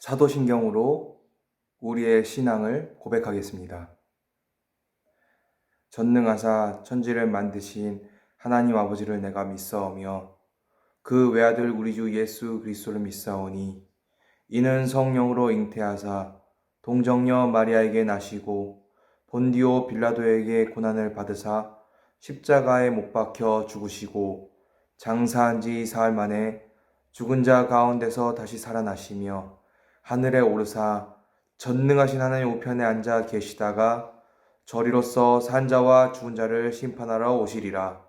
사도신경으로 우리의 신앙을 고백하겠습니다. 전능하사 천지를 만드신 하나님 아버지를 내가 믿사오며 그 외아들 우리 주 예수 그리스도를 믿사오니 이는 성령으로 잉태하사 동정녀 마리아에게 나시고 본디오 빌라도에게 고난을 받으사 십자가에 못 박혀 죽으시고 장사한 지 사흘 만에 죽은 자 가운데서 다시 살아나시며 하늘에 오르사 전능하신 하나님 우편에 앉아 계시다가 저리로서 산 자와 죽은 자를 심판하러 오시리라.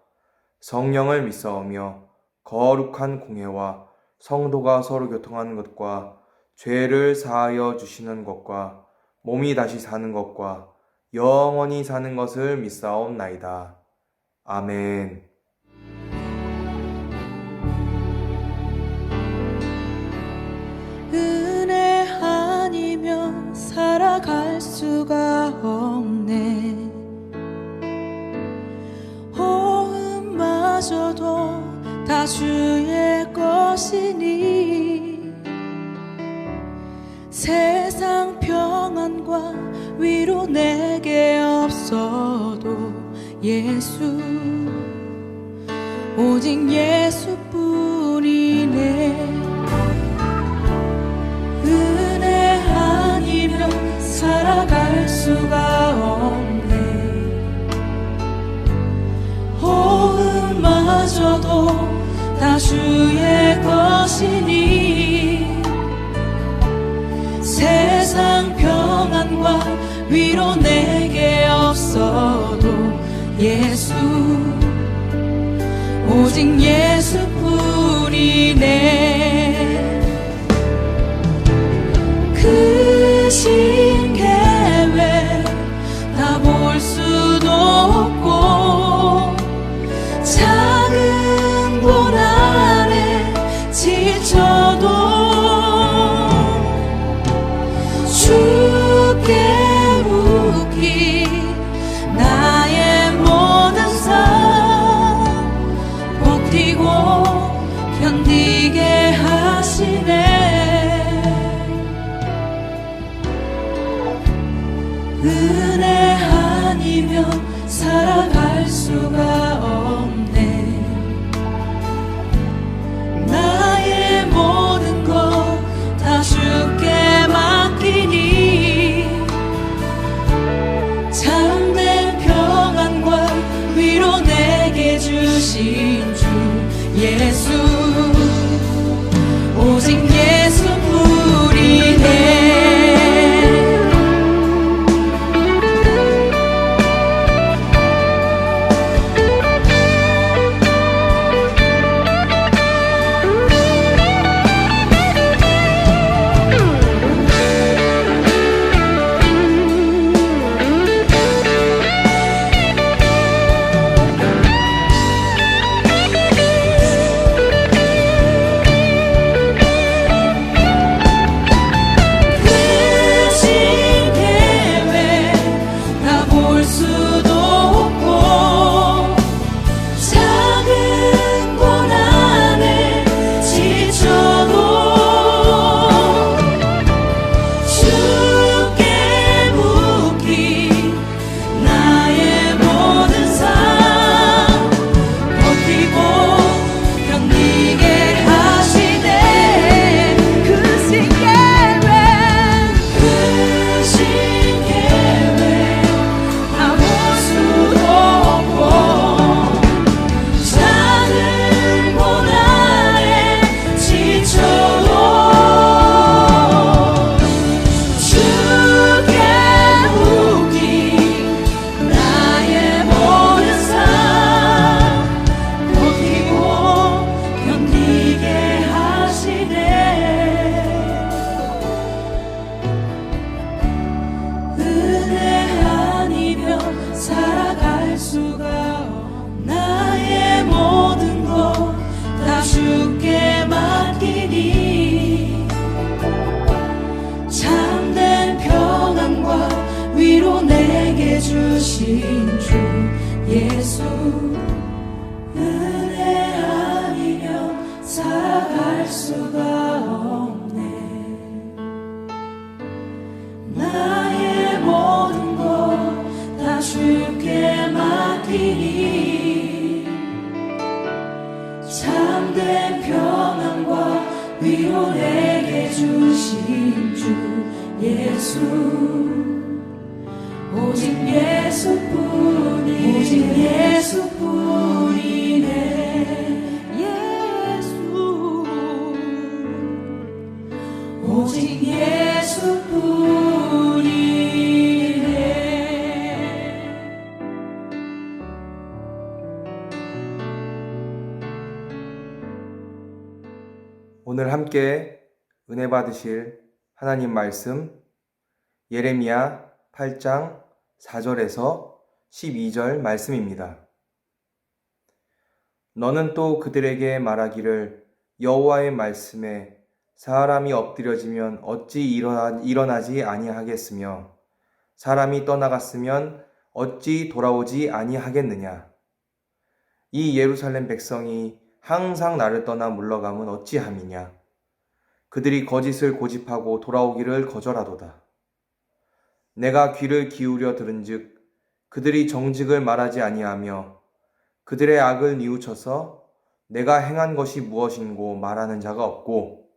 성령을 믿사오며 거룩한 공회와 성도가 서로 교통하는 것과 죄를 사하여 주시는 것과 몸이 다시 사는 것과 영원히 사는 것을 믿사옵나이다. 아멘. 은혜 아니면 살아갈 수가 없네. 호흡마저도 다 주의 것이니 세상 평안과 위로 내게 없어도 예수, 오직 예수뿐이네. 은혜 아니면 살아갈 수가 없네. 호흡마저도 다 주의 것이니 세상 평안과 위로 내게 없어도 예수, 오직 예수뿐이네. 크신 계획 다 볼 수도 없고 작은 고난에 지쳐도 주께 묻기 나의 모든 삶 버티고 견디게 하시네. 은혜 아니면 살아갈 수가 없네. 나의 모든 것 다 주께 맡기니 참된 평안과 위로 내게 주신 주 예수, 오직 예수뿐이네. 주신 주 예수, 은혜 아니면 살아갈 수가 없네. 주신 주 예수 오직 예수뿐이네 예수 오직 예수뿐이네. 오늘 함께 은혜 받으실 하나님 말씀 예레미야 8장 4절에서 12절 말씀입니다. 너는 또 그들에게 말하기를 여호와의 말씀에 사람이 엎드려지면 어찌 일어나지 아니하겠으며 사람이 떠나갔으면 어찌 돌아오지 아니하겠느냐. 이 예루살렘 백성이 항상 나를 떠나 물러가면 어찌함이냐. 그들이 거짓을 고집하고 돌아오기를 거절하도다. 내가 귀를 기울여 들은즉 그들이 정직을 말하지 아니하며 그들의 악을 뉘우쳐서 내가 행한 것이 무엇인고 말하는 자가 없고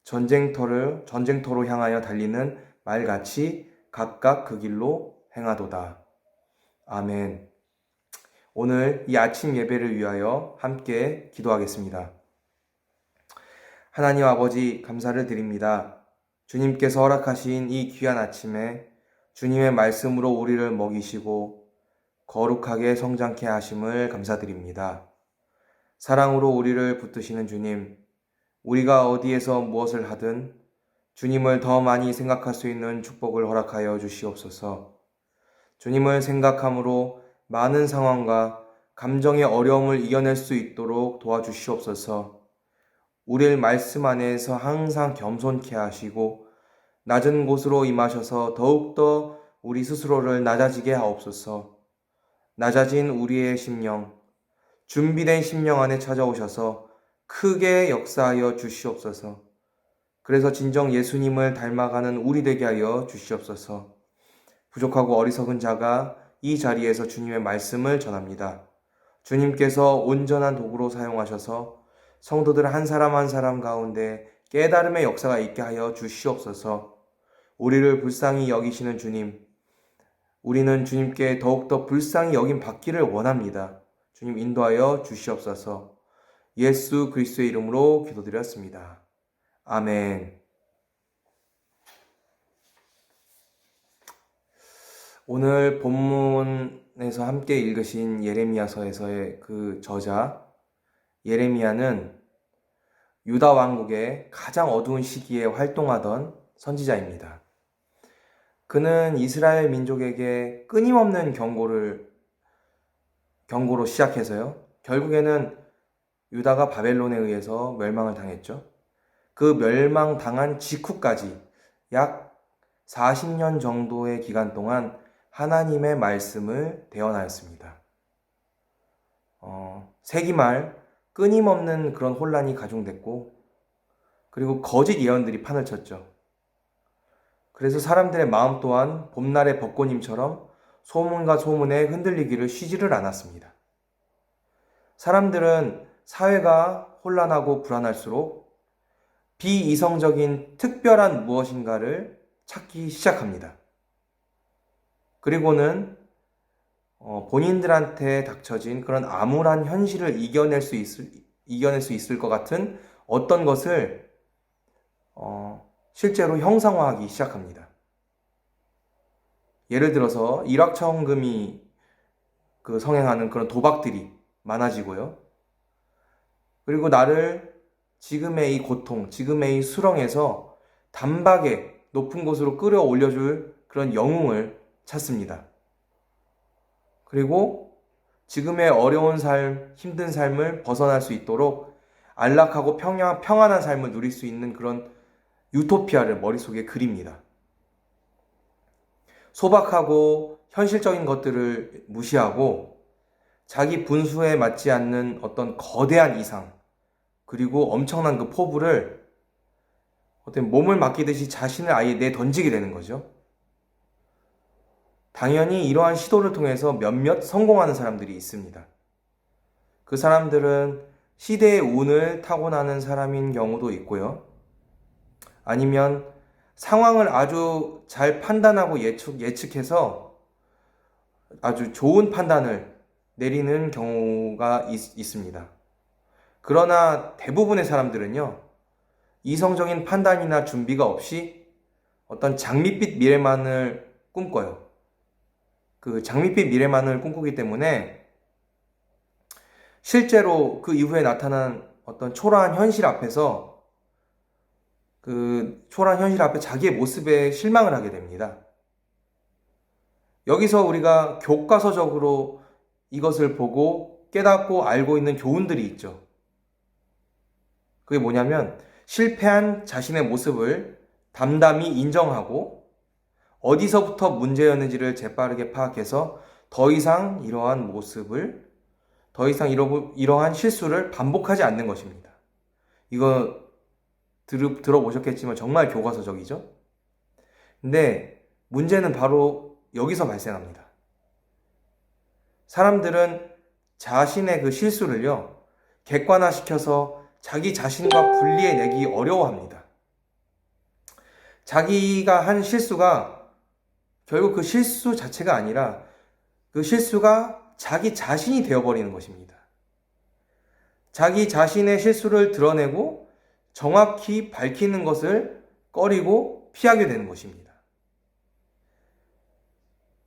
전쟁터로 향하여 달리는 말같이 각각 그 길로 행하도다. 아멘. 오늘 이 아침 예배를 위하여 함께 기도하겠습니다. 하나님 아버지 감사를 드립니다. 주님께서 허락하신 이 귀한 아침에 주님의 말씀으로 우리를 먹이시고 거룩하게 성장케 하심을 감사드립니다. 사랑으로 우리를 붙드시는 주님, 우리가 어디에서 무엇을 하든 주님을 더 많이 생각할 수 있는 축복을 허락하여 주시옵소서. 주님을 생각함으로 많은 상황과 감정의 어려움을 이겨낼 수 있도록 도와주시옵소서. 우리를 말씀 안에서 항상 겸손케 하시고 낮은 곳으로 임하셔서 더욱더 우리 스스로를 낮아지게 하옵소서. 낮아진 우리의 심령, 준비된 심령 안에 찾아오셔서 크게 역사하여 주시옵소서. 그래서 진정 예수님을 닮아가는 우리 되게 하여 주시옵소서. 부족하고 어리석은 자가 이 자리에서 주님의 말씀을 전합니다. 주님께서 온전한 도구로 사용하셔서 성도들 한 사람 한 사람 가운데 깨달음의 역사가 있게 하여 주시옵소서. 우리를 불쌍히 여기시는 주님, 우리는 주님께 더욱더 불쌍히 여김 받기를 원합니다. 주님 인도하여 주시옵소서. 예수 그리스도의 이름으로 기도드렸습니다. 아멘. 오늘 본문에서 함께 읽으신 예레미야서에서의 그 저자 예레미야는 유다 왕국의 가장 어두운 시기에 활동하던 선지자입니다. 그는 이스라엘 민족에게 끊임없는 경고로 시작해서요. 결국에는 유다가 바벨론에 의해서 멸망을 당했죠. 그 멸망당한 직후까지 약 40년 정도의 기간 동안 하나님의 말씀을 대언하였습니다. 세기 말 끊임없는 그런 혼란이 가중됐고 그리고 거짓 예언들이 판을 쳤죠. 그래서 사람들의 마음 또한 봄날의 벚꽃님처럼 소문과 소문에 흔들리기를 쉬지를 않았습니다. 사람들은 사회가 혼란하고 불안할수록 비이성적인 특별한 무엇인가를 찾기 시작합니다. 그리고는 본인들한테 닥쳐진 그런 암울한 현실을 이겨낼 수 있을 것 같은 어떤 것을 실제로 형상화하기 시작합니다. 예를 들어서 일확천금이 성행하는 그런 도박들이 많아지고요. 그리고 나를 지금의 이 고통, 지금의 이 수렁에서 단박에 높은 곳으로 끌어올려줄 그런 영웅을 찾습니다. 그리고 지금의 어려운 삶, 힘든 삶을 벗어날 수 있도록 안락하고 평안한 삶을 누릴 수 있는 그런 유토피아를 머릿속에 그립니다. 소박하고 현실적인 것들을 무시하고 자기 분수에 맞지 않는 어떤 거대한 이상, 그리고 엄청난 그 포부를 어떤 몸을 맡기듯이 자신을 아예 내던지게 되는 거죠. 당연히 이러한 시도를 통해서 몇몇 성공하는 사람들이 있습니다. 그 사람들은 시대의 운을 타고나는 사람인 경우도 있고요. 아니면 상황을 아주 잘 판단하고 예측해서 아주 좋은 판단을 내리는 경우가 있습니다. 그러나 대부분의 사람들은요, 이성적인 판단이나 준비가 없이 어떤 장밋빛 미래만을 꿈꿔요. 그 장밋빛 미래만을 꿈꾸기 때문에 실제로 그 이후에 나타난 어떤 초라한 현실 앞에서 그 초라한 현실 앞에 자기의 모습에 실망을 하게 됩니다. 여기서 우리가 교과서적으로 이것을 보고 깨닫고 알고 있는 교훈들이 있죠. 그게 뭐냐면 실패한 자신의 모습을 담담히 인정하고 어디서부터 문제였는지를 재빠르게 파악해서 더 이상 이러한 실수를 반복하지 않는 것입니다. 이거 들어보셨겠지만 정말 교과서적이죠? 근데 문제는 바로 여기서 발생합니다. 사람들은 자신의 그 실수를요, 객관화시켜서 자기 자신과 분리해내기 어려워합니다. 자기가 한 실수가 결국 그 실수 자체가 아니라 그 실수가 자기 자신이 되어버리는 것입니다. 자기 자신의 실수를 드러내고 정확히 밝히는 것을 꺼리고 피하게 되는 것입니다.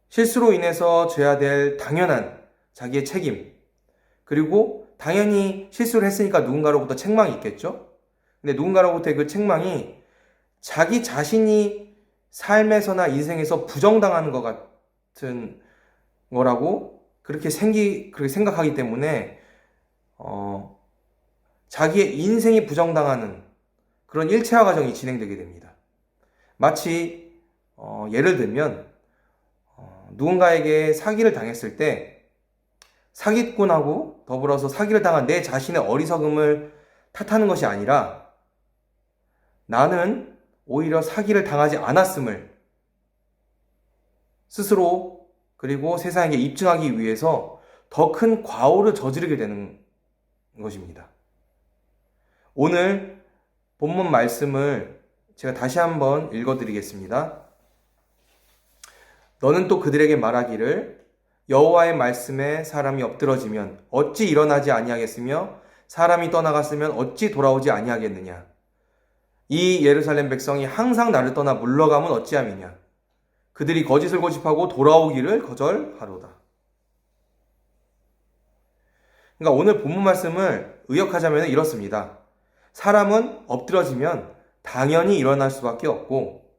실수로 인해서 져야 될 당연한 자기의 책임, 그리고 당연히 실수를 했으니까 누군가로부터 책망이 있겠죠? 근데 누군가로부터의 그 책망이 자기 자신이 삶에서나 인생에서 부정당하는 것 같은 거라고 그렇게 생각하기 때문에 자기의 인생이 부정당하는 그런 일체화 과정이 진행되게 됩니다. 마치 예를 들면 누군가에게 사기를 당했을 때 사기꾼하고 더불어서 사기를 당한 내 자신의 어리석음을 탓하는 것이 아니라 나는 오히려 사기를 당하지 않았음을 스스로 그리고 세상에게 입증하기 위해서 더 큰 과오를 저지르게 되는 것입니다. 오늘 본문 말씀을 제가 다시 한번 읽어드리겠습니다. 너는 또 그들에게 말하기를 여호와의 말씀에 사람이 엎드러지면 어찌 일어나지 아니하겠으며 사람이 떠나갔으면 어찌 돌아오지 아니하겠느냐. 이 예루살렘 백성이 항상 나를 떠나 물러가면 어찌함이냐. 그들이 거짓을 고집하고 돌아오기를 거절하로다. 그러니까 오늘 본문 말씀을 의역하자면 이렇습니다. 사람은 엎드러지면 당연히 일어날 수밖에 없고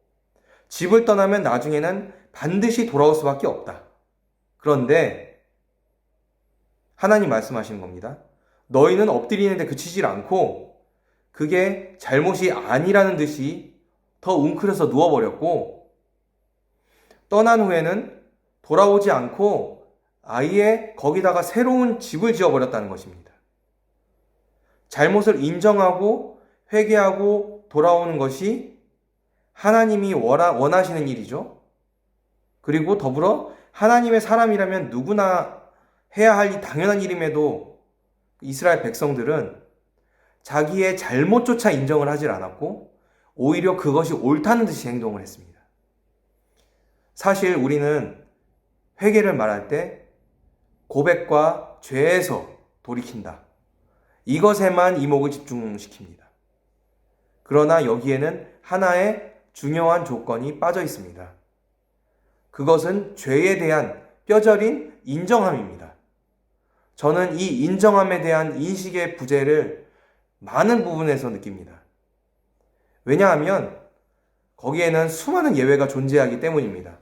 집을 떠나면 나중에는 반드시 돌아올 수밖에 없다. 그런데 하나님 말씀하시는 겁니다. 너희는 엎드리는데 그치질 않고 그게 잘못이 아니라는 듯이 더 웅크려서 누워버렸고 떠난 후에는 돌아오지 않고 아예 거기다가 새로운 집을 지어버렸다는 것입니다. 잘못을 인정하고 회개하고 돌아오는 것이 하나님이 원하시는 일이죠. 그리고 더불어 하나님의 사람이라면 누구나 해야 할 당연한 일임에도 이스라엘 백성들은 자기의 잘못조차 인정을 하질 않았고 오히려 그것이 옳다는 듯이 행동을 했습니다. 사실 우리는 회개를 말할 때 고백과 죄에서 돌이킨다. 이것에만 이목을 집중시킵니다. 그러나 여기에는 하나의 중요한 조건이 빠져 있습니다. 그것은 죄에 대한 뼈저린 인정함입니다. 저는 이 인정함에 대한 인식의 부재를 많은 부분에서 느낍니다. 왜냐하면 거기에는 수많은 예외가 존재하기 때문입니다.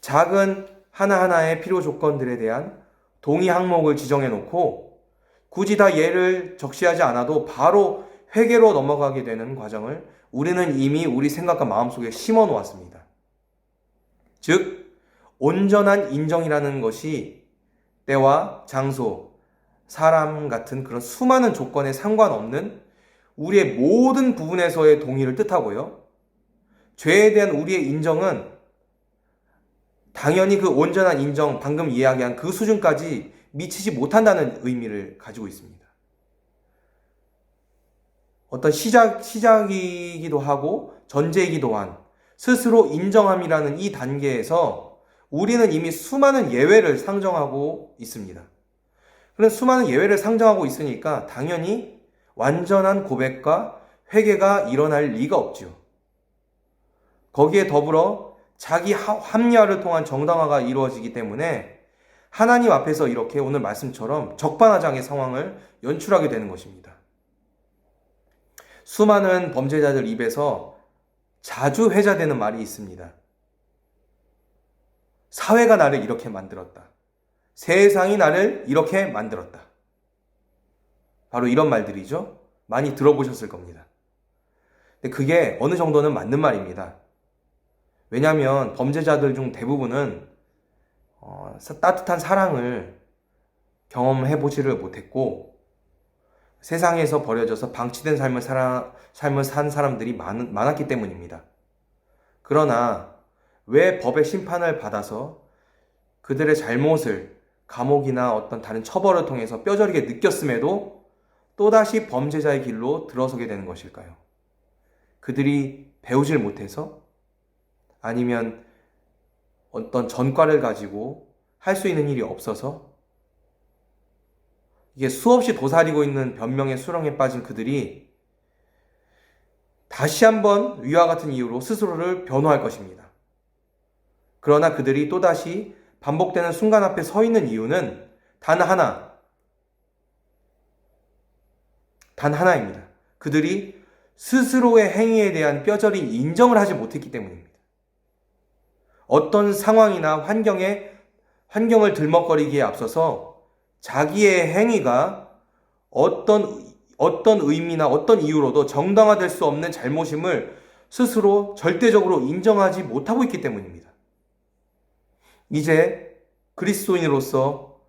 작은 하나하나의 필요 조건들에 대한 동의 항목을 지정해 놓고 굳이 다 예를 적시하지 않아도 바로 회개로 넘어가게 되는 과정을 우리는 이미 우리 생각과 마음속에 심어 놓았습니다. 즉, 온전한 인정이라는 것이 때와 장소, 사람 같은 그런 수많은 조건에 상관없는 우리의 모든 부분에서의 동의를 뜻하고요. 죄에 대한 우리의 인정은 당연히 그 온전한 인정, 방금 이야기한 그 수준까지 미치지 못한다는 의미를 가지고 있습니다. 어떤 시작이기도 하고 전제이기도 한 스스로 인정함이라는 이 단계에서 우리는 이미 수많은 예외를 상정하고 있습니다. 그런 수많은 예외를 상정하고 있으니까 당연히 완전한 고백과 회개가 일어날 리가 없지요. 거기에 더불어 자기 합리화를 통한 정당화가 이루어지기 때문에 하나님 앞에서 이렇게 오늘 말씀처럼 적반하장의 상황을 연출하게 되는 것입니다. 수많은 범죄자들 입에서 자주 회자되는 말이 있습니다. 사회가 나를 이렇게 만들었다. 세상이 나를 이렇게 만들었다. 바로 이런 말들이죠. 많이 들어보셨을 겁니다. 근데 그게 어느 정도는 맞는 말입니다. 왜냐하면 범죄자들 중 대부분은 따뜻한 사랑을 경험해보지를 못했고 세상에서 버려져서 방치된 삶을 산 사람들이 많았기 때문입니다. 그러나 왜 법의 심판을 받아서 그들의 잘못을 감옥이나 어떤 다른 처벌을 통해서 뼈저리게 느꼈음에도 또다시 범죄자의 길로 들어서게 되는 것일까요? 그들이 배우질 못해서? 아니면 어떤 전과를 가지고 할 수 있는 일이 없어서? 이게 수없이 도사리고 있는 변명의 수렁에 빠진 그들이 다시 한번 위와 같은 이유로 스스로를 변호할 것입니다. 그러나 그들이 또다시 반복되는 순간 앞에 서 있는 이유는 단 하나입니다. 그들이 스스로의 행위에 대한 뼈저린 인정을 하지 못했기 때문입니다. 어떤 상황이나 환경을 들먹거리기에 앞서서 자기의 행위가 어떤 의미나 어떤 이유로도 정당화될 수 없는 잘못임을 스스로 절대적으로 인정하지 못하고 있기 때문입니다. 이제 그리스도인으로서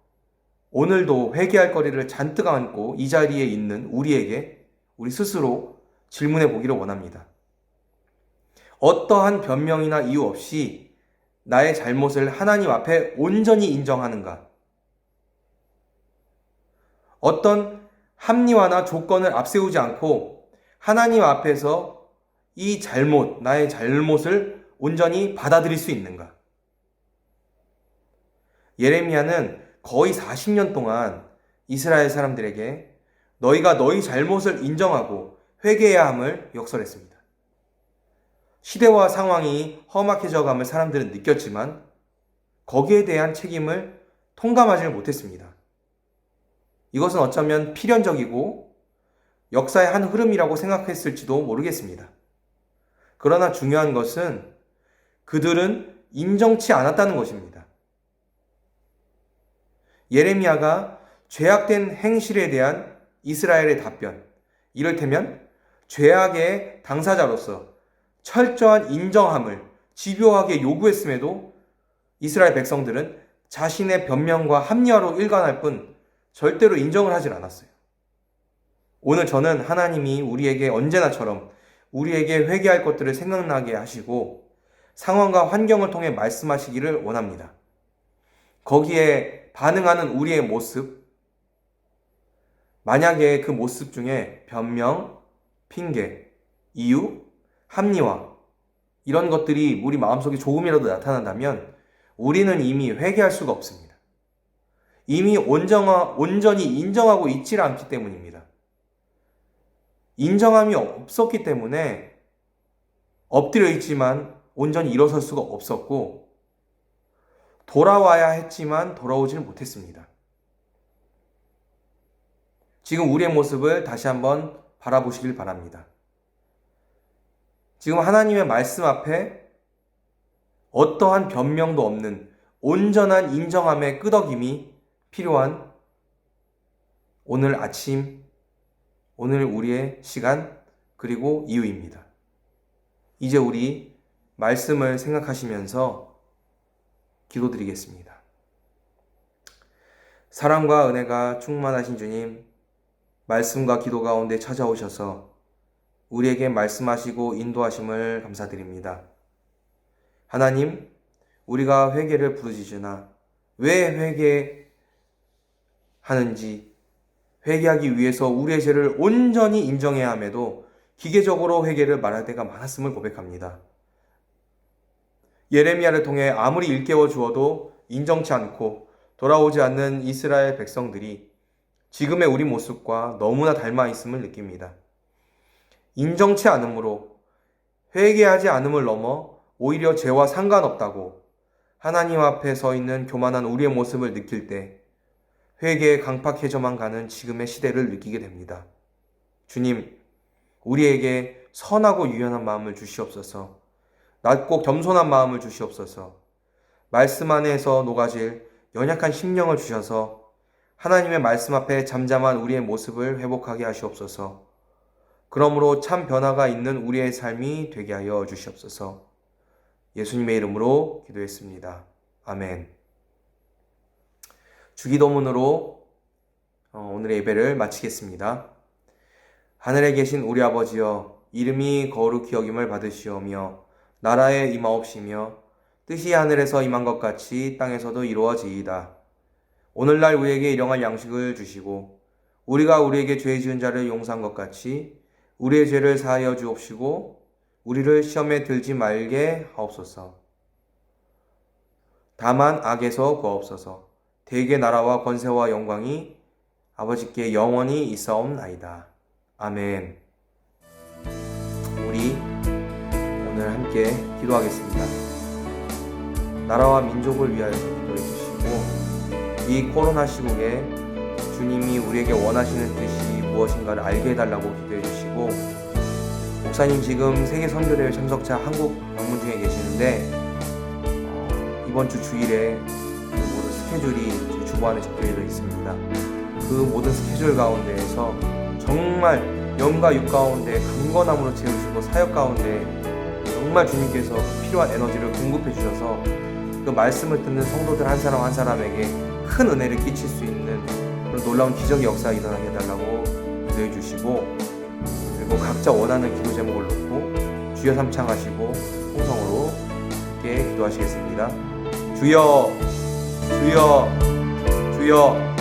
오늘도 회개할 거리를 잔뜩 안고 이 자리에 있는 우리 스스로 질문해 보기를 원합니다. 어떠한 변명이나 이유 없이 나의 잘못을 하나님 앞에 온전히 인정하는가? 어떤 합리화나 조건을 앞세우지 않고 하나님 앞에서 나의 잘못을 온전히 받아들일 수 있는가? 예레미야는 거의 40년 동안 이스라엘 사람들에게 너희가 너희 잘못을 인정하고 회개해야 함을 역설했습니다. 시대와 상황이 험악해져 감을 사람들은 느꼈지만 거기에 대한 책임을 통감하지 못했습니다. 이것은 어쩌면 필연적이고 역사의 한 흐름이라고 생각했을지도 모르겠습니다. 그러나 중요한 것은 그들은 인정치 않았다는 것입니다. 예레미야가 죄악된 행실에 대한 이스라엘의 답변, 이를테면 죄악의 당사자로서 철저한 인정함을 집요하게 요구했음에도 이스라엘 백성들은 자신의 변명과 합리화로 일관할 뿐 절대로 인정을 하질 않았어요. 오늘 저는 하나님이 우리에게 언제나처럼 우리에게 회개할 것들을 생각나게 하시고 상황과 환경을 통해 말씀하시기를 원합니다. 거기에 반응하는 우리의 모습, 만약에 그 모습 중에 변명, 핑계, 이유, 합리화 이런 것들이 우리 마음속에 조금이라도 나타난다면 우리는 이미 회개할 수가 없습니다. 이미 온전히 인정하고 있지 않기 때문입니다. 인정함이 없었기 때문에 엎드려 있지만 온전히 일어설 수가 없었고 돌아와야 했지만 돌아오지는 못했습니다. 지금 우리의 모습을 다시 한번 바라보시길 바랍니다. 지금 하나님의 말씀 앞에 어떠한 변명도 없는 온전한 인정함의 끄덕임이 필요한 오늘 아침, 오늘 우리의 시간, 그리고 이유입니다. 이제 우리 말씀을 생각하시면서 기도드리겠습니다. 사랑과 은혜가 충만하신 주님, 말씀과 기도 가운데 찾아오셔서 우리에게 말씀하시고 인도하심을 감사드립니다. 하나님, 우리가 회개를 부르짖으나 왜 회개하는지, 회개하기 위해서 우리의 죄를 온전히 인정해야 함에도 기계적으로 회개를 말할 때가 많았음을 고백합니다. 예레미야를 통해 아무리 일깨워 주어도 인정치 않고 돌아오지 않는 이스라엘 백성들이 지금의 우리 모습과 너무나 닮아 있음을 느낍니다. 인정치 않음으로 회개하지 않음을 넘어 오히려 죄와 상관없다고 하나님 앞에 서 있는 교만한 우리의 모습을 느낄 때 회개에 강팍해져만 가는 지금의 시대를 느끼게 됩니다. 주님, 우리에게 선하고 유연한 마음을 주시옵소서. 낮고 겸손한 마음을 주시옵소서. 말씀 안에서 녹아질 연약한 심령을 주셔서 하나님의 말씀 앞에 잠잠한 우리의 모습을 회복하게 하시옵소서. 그러므로 참 변화가 있는 우리의 삶이 되게 하여 주시옵소서. 예수님의 이름으로 기도했습니다. 아멘. 주기도문으로 오늘의 예배를 마치겠습니다. 하늘에 계신 우리 아버지여, 이름이 거룩히 여김을 받으시오며 나라에 임하옵시며 뜻이 하늘에서 임한 것 같이 땅에서도 이루어지이다. 오늘날 우리에게 일용할 양식을 주시고 우리가 우리에게 죄 지은 자를 용서한 것 같이 우리의 죄를 사하여 주옵시고 우리를 시험에 들지 말게 하옵소서. 다만 악에서 구하옵소서. 대개 나라와 권세와 영광이 아버지께 영원히 있사옵나이다. 아멘. 우리 오늘 함께 기도하겠습니다. 나라와 민족을 위하여 기도해 주시고 이 코로나 시국에 주님이 우리에게 원하시는 뜻이 무엇인가를 알게 해달라고 기도해 주시고, 목사님 지금 세계 선교대회 참석자 한국 방문 중에 계시는데 이번 주 주일에 그 모든 스케줄이 제 주보안에 적혀져 있습니다. 그 모든 스케줄 가운데에서 정말 영과 육 가운데 강건함으로 채우시고 사역 가운데 정말 주님께서 필요한 에너지를 공급해 주셔서 그 말씀을 듣는 성도들 한 사람 한 사람에게 큰 은혜를 끼칠 수 있는 그런 놀라운 기적의 역사가 일어나게 해달라고 기도해 주시고, 그리고 각자 원하는 기도 제목을 놓고 주여 삼창하시고 통성으로 함께 기도하시겠습니다. 주여, 주여, 주여.